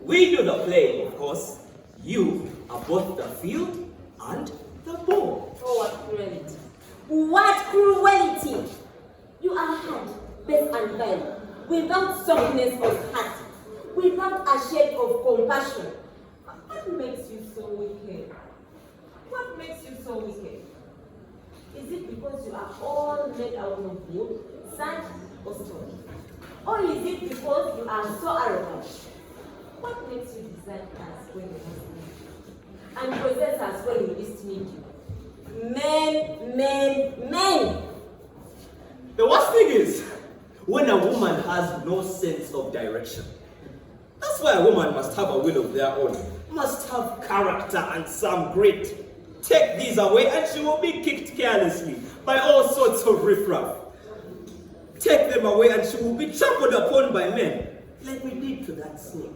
We do the playing, of course. You are both the field and the ball. Oh, what cruelty. What cruelty! You are hard, base and vile, without softness of heart, without a shade of compassion. What makes you so wicked? What makes you so wicked? Is it because you are all made out of wood, sand, or stone? Or is it because you are so arrogant? What makes you decide us when you must leave? And possess us when we least need you? Men! The worst thing is, when a woman has no sense of direction. That's why a woman must have a will of their own, must have character and some grit. Take these away and she will be kicked carelessly by all sorts of riffraff. Take them away and she will be trampled upon by men, like we did to that snake.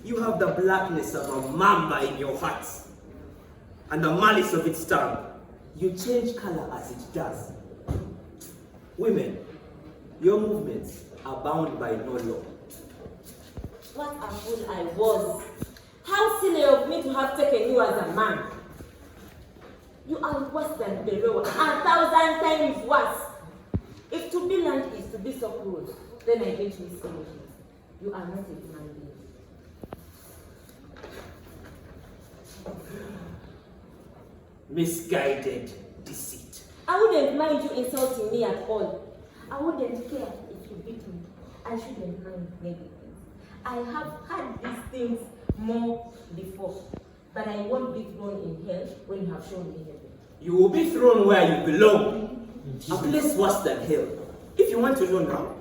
You have the blackness of a mamba in your heart, and the malice of its tongue. You change color as it does. Women, your movements are bound by no law. What a fool I was. How silly of me to have taken you as a man. You are worse than Beroa, 1,000 times worse. If to be land is to be so cruel, then I hate you so much. You are not a human being. Misguided deceit. I wouldn't mind you insulting me at all. I wouldn't care if you beat me. I shouldn't mind maybe. I have had these things more before, but I won't be thrown in hell when you have shown me heaven. You will be thrown where you belong. A place worse than hell. If you want to know now,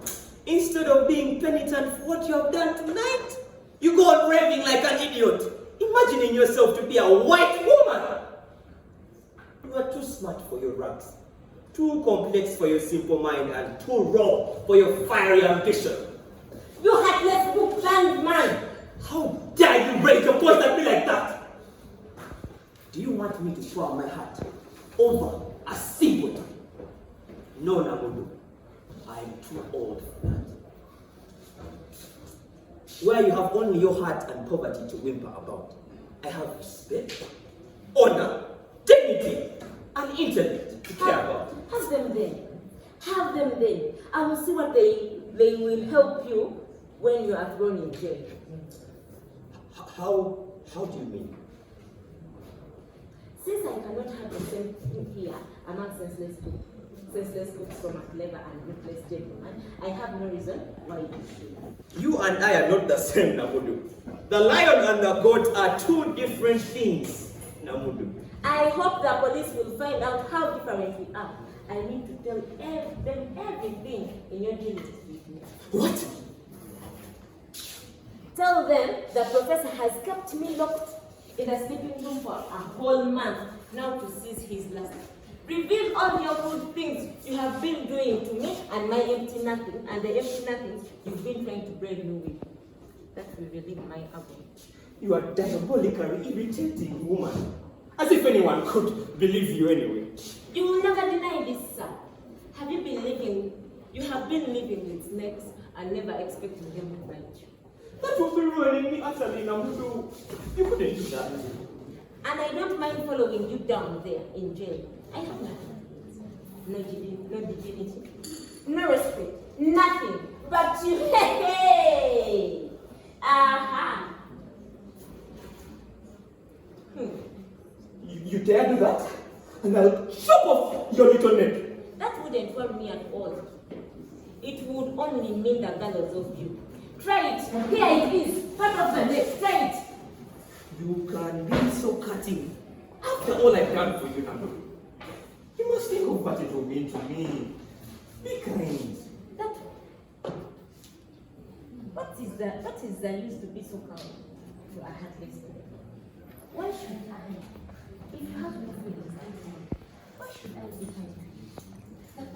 instead of being penitent for what you have done tonight, you go on raving like an idiot, imagining yourself to be a white woman. You are too smart for your rags, too complex for your simple mind, and too raw for your fiery ambition. You heartless, book-blind man! How dare you raise your voice at me like that? Do you want me to pour my heart over a single time? No, Namudu. I am too old for that. Where you have only your heart and poverty to whimper about, I have respect, honor, dignity, and intellect to care about. Have them then. Have them then. I will see what they will help you when you are thrown in jail. How do you mean? Since I cannot have the same thing here among senseless folks from a clever and ruthless gentleman, I have no reason why you should. You and I are not the same, Namudu. The lion and the goat are two different things, Namudu. I hope the police will find out how different we are. I need to tell them everything in your dealings with me. What? Tell them the professor has kept me locked in the sleeping room for a whole month, now to seize his last. Reveal all your good things you have been doing to me and my empty nothing, and the empty nothings you've been trying to break me with. That will relieve my agony. You are diabolically irritating, woman. As if anyone could believe you anyway. You will never deny this, sir. You have been living with snakes and never expecting them to bite you. That would be ruining me utterly, Namudu. You couldn't do that. And I don't mind following you down there in jail. I have nothing. No dignity, no respect, nothing. But you, hey! Aha! You dare do that? And I'll chop off your little neck. That wouldn't worry me at all. It would only mean the gallows of you. Try it. Here it is. Part of the neck. Try it. You can be so cutting. After all I've done for you, Namudu. You must think of what it will mean to me. Be kind. What is the use to be so kind to a heartless man? Why should I? If you have no feelings, why should I be kind to you?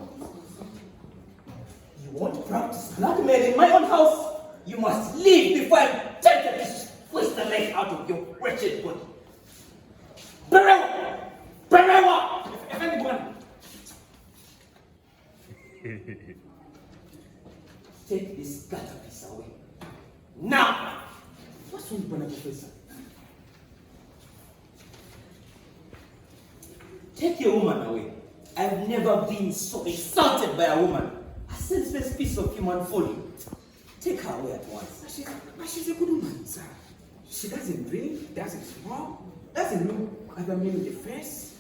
You won't practice blackmail in my own house? You must leave before I'm tempted to squeeze the life out of your wretched body. Berewa! Berewa! If anyone... Take this gutter piece away. Now! Take your woman away. I've never been so insulted by a woman. A senseless piece of human folly. Take her away at once. But she's a good woman, sir. She doesn't drink, doesn't smoke, doesn't look other men in the face.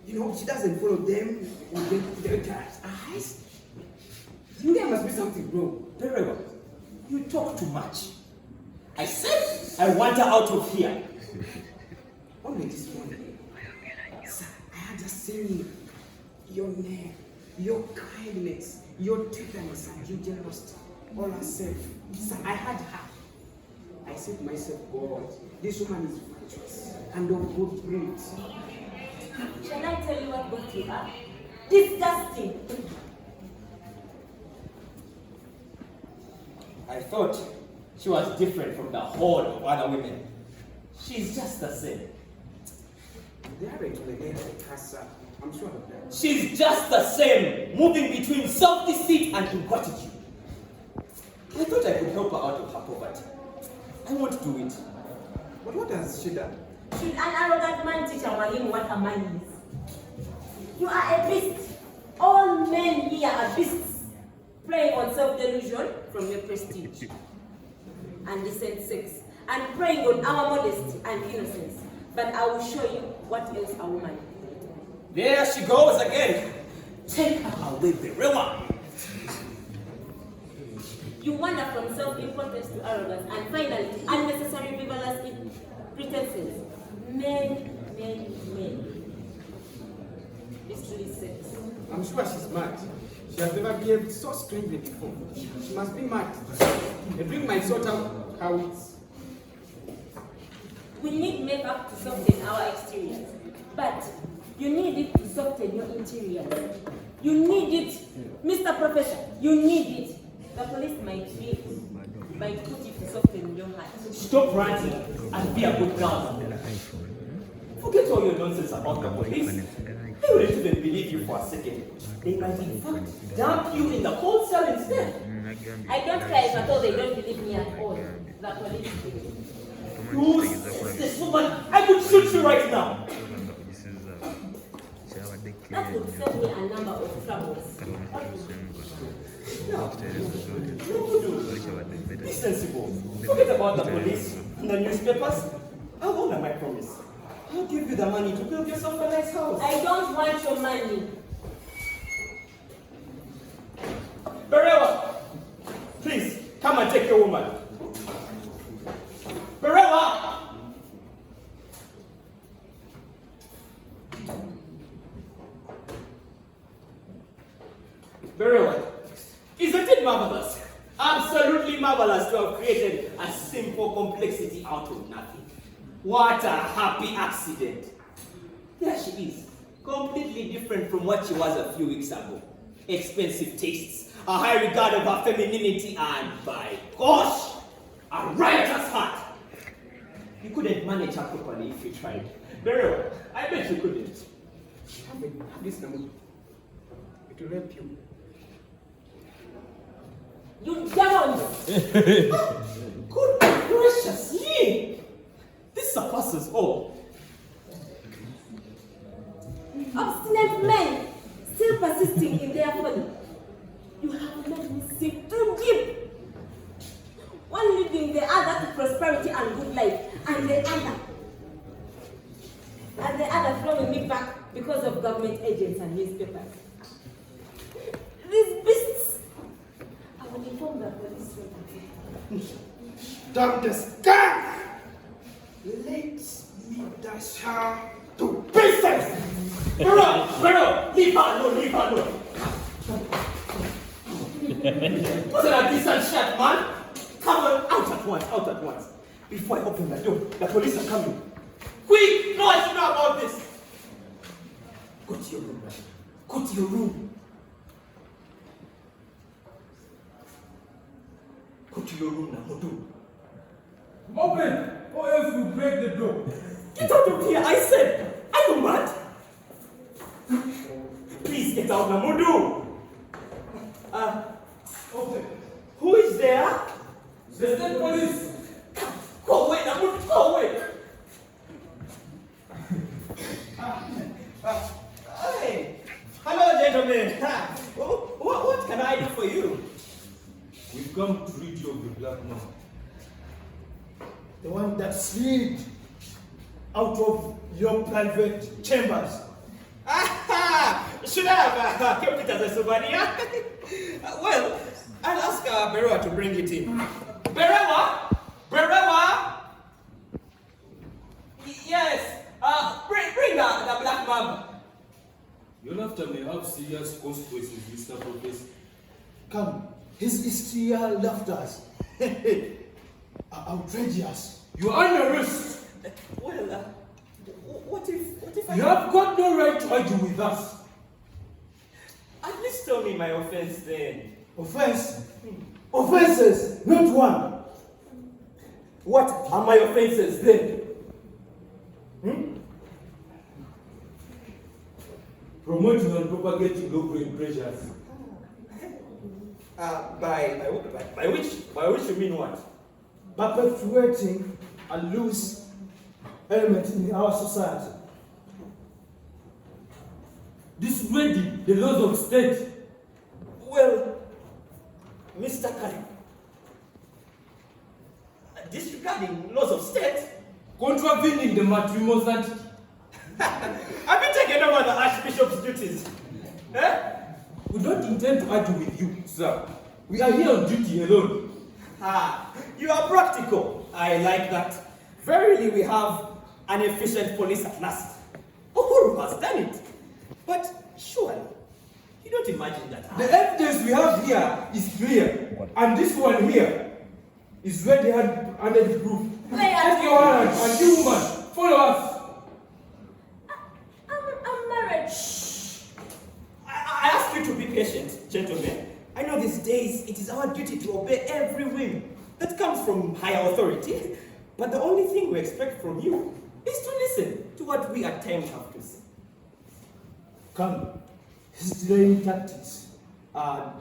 You know, she doesn't follow them with their eyes. There must be something wrong. Very well. You talk too much. I said I want her out of here. Only this morning, sir, I had her saying your name, your kindness, your tenderness, and your generosity, all herself. Sir, I had her. I said to myself, God, this woman is virtuous and of good breed. Shall I tell you what got you up? Disgusting. I thought she was different from the horde of other women. She's just the same. They aren't related like her, sir. I'm sure of that. She's just the same, moving between self-deceit and ingratitude. I thought I could help her out of her poverty. I won't do it. But what has she done? Should an arrogant man teach our him what a man is? You are a beast. All men here are beasts, preying on self-delusion from your prestige and decent sex, and preying on our modesty and innocence. But I will show you what else a woman is. There she goes again. Take her away, Berewa. You wander from self-importance to arrogance, and finally, unnecessary frivolous pretenses. Men. It's really sex. I'm sure she's mad. She has never behaved so strangely before. She must be mad. A drink might sort out how it's. We need makeup to soften our exteriors, but you need it to soften your interior. You need it, Mr. Professor, you need it. The police might put it to soften your heart. Stop ranting and be a good girl. Forget all your nonsense about the police. They wouldn't even believe you for a second. They might in fact dump you in the cold cell instead. I don't care if at all they don't believe me at all. The police do. You senseless woman, I could shoot you right now. That would save me a number of troubles. No. Be sensible. Forget about the police and the newspapers. I'll honor my promise. I'll give you the money to build yourself a nice house. I don't want your money. Berewa, please, come and take your woman. Berewa! Berewa, isn't it marvelous? Absolutely marvelous to have created a simple complexity out of nothing. What a happy accident. There she is, completely different from what she was a few weeks ago. Expensive tastes, a high regard of her femininity, and by gosh, a riotous heart. You couldn't manage her properly if you tried. Very well, I bet you couldn't. Have this number. It will help you. You devils! Good gracious me! This surpasses all. Obstinate men still persisting in their folly. You have made me sink too deep. One leading the other to prosperity and good life, and the other throwing me back because of government agents and newspapers. These beasts! I will inform the police later. Don't disturb! Let me dash her to pieces! Bro, leave her alone. Wasn't a decent shot, man? Come on, out at once. Before I open the door, the police are coming. Quick! No, I should know about this. Go to your room, man. Go to your room. Go to your room now, do. Open, or else you break the door. Get out of here, I said. Are you mad? Please get out, Namudu. Open. Who is there? The state police. Go away, Namudu. The one that slid out of your private chambers. Should I have kept it as a souvenir? Well, I'll ask Berewa to bring it in. Berewa! Berewa! Yes, bring the Black Mamba. Your laughter may have serious consequences, Mr. Professor. Come, his hysteria laughters are outrageous. You are under arrest. Well, what if I... You have got no right to argue with us. At least tell me my offense then. Offense? Offenses, not one. What are my offenses then? Promoting and propagating local impressions. By which you mean what? Perpetuating a loose element in our society. Dissuading the laws of state. Well, Mr. Kali, disregarding laws of state, Contravening the matrimonial sanctity. have you taken over the Archbishop's duties? Eh? We don't intend to argue with you, sir. We are here on duty alone. You are practical. I like that. Verily, we have an efficient police at last. Uhuru has done it. But surely, you don't imagine that. The evidence we have here is clear. And this one here is ready-handed proof. Take your hand and you, woman, follow us. I'm married. I ask you to be patient, gentlemen. I know these days it is our duty to obey every whim that comes from higher authority. But the only thing we expect from you is to listen to what we at times have to say. Come, his delaying tactics are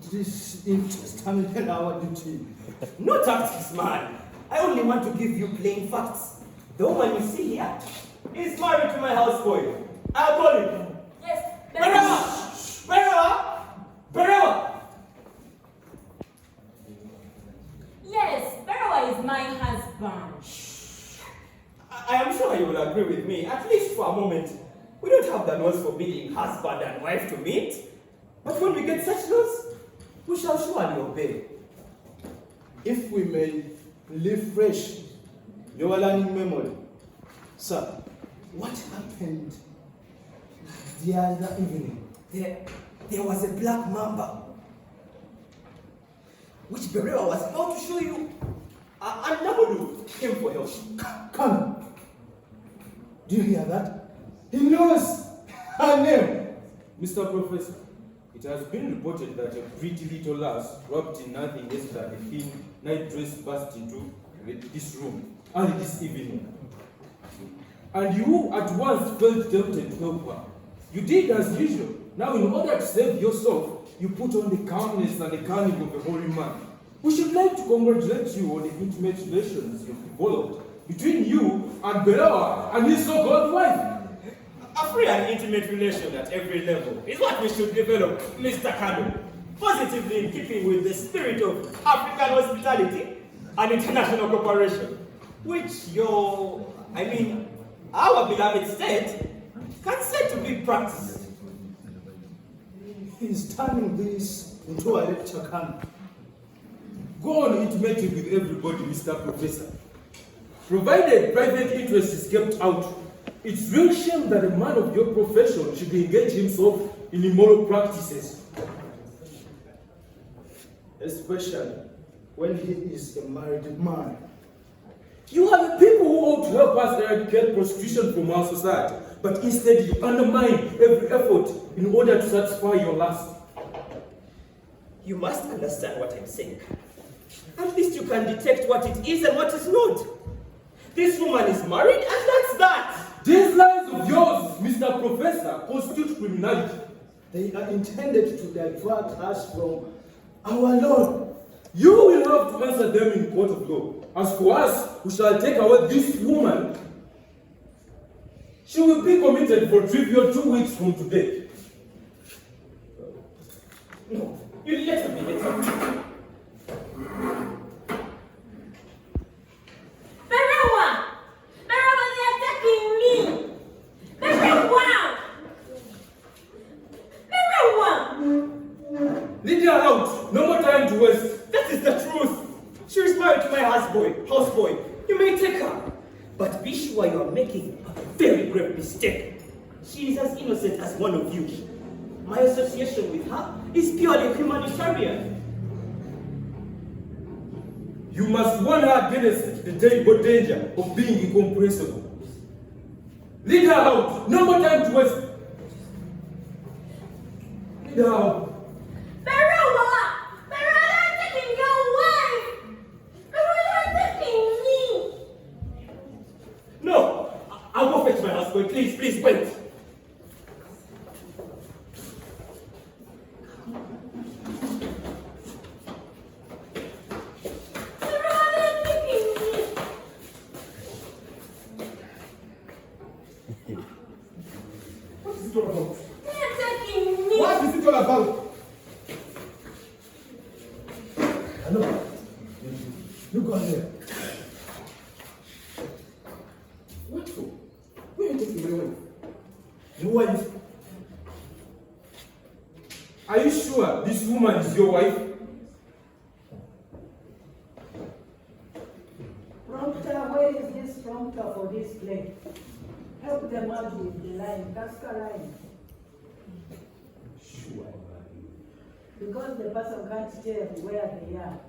disinterested in our duty. No tactics, man. I only want to give you plain facts. The woman you see here is married to my houseboy. I'll call him. Yes, Berewa! Berewa! Berewa! Yes, Berewa is my husband. I am sure you will agree with me, at least for a moment. We don't have the laws forbidding husband and wife to meet. But when we get such laws, we shall surely obey. If we may refresh your learning memory, sir, what happened the other evening? There was a Black Mamba, which Berewa was about to show you. And Nabodu came for help. Come, do you hear that? He knows her name. Mr. Professor, it has been reported that a pretty little lass wrapped in nothing less than a thin night dress burst into this room early this evening. And you at once felt tempted to help her. You did as usual. Now, in order to save yourself, you put on the calmness and the cunning of a holy man. We should like to congratulate you on the intimate relations you've developed between you and Berewa and his so-called wife. A free and intimate relation at every level is what we should develop, Mr. Kano. Positively in keeping with the spirit of African hospitality and international cooperation, which our beloved state can say to be practiced. He's turning this into a lecture camp. Go on intimating with everybody, Mr. Professor. Provided private interest is kept out, it's real shame that a man of your profession should engage himself in immoral practices. Especially when he is a married man. You are the people who ought to help us eradicate prostitution from our society, but instead you undermine every effort in order to satisfy your lust. You must understand what I'm saying. At least you can detect what it is and what is not. This woman is married, and that's that. These lies of yours, Mr. Professor, constitute criminality. They are intended to divert us from our Lord. You will have to answer them in court of law. As for us, we shall take away this woman. She will be committed for trivial 2 weeks from today. No, you let me. sure you are making a very grave mistake. She is as innocent as one of you. My association with her is purely humanitarian. You must warn her against the terrible danger of being incomprehensible. Lead her out. No more time to waste. Lead her out. No, I'll go fetch my husband. Please wait. What is it all about? They're taking me. What is it all about? Hello? You go there. What for? Where are you taking my wife? Your wife? Are you sure this woman is your wife? Prompter, where is this prompter for this play? Help them out with the line, Casca line. Sure. Because the person can't tell where they are.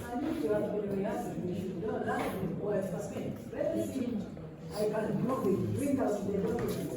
I think you have been rehearsing. You should not laugh with boys suspense. Let me see. I can prove it. Bring out the document.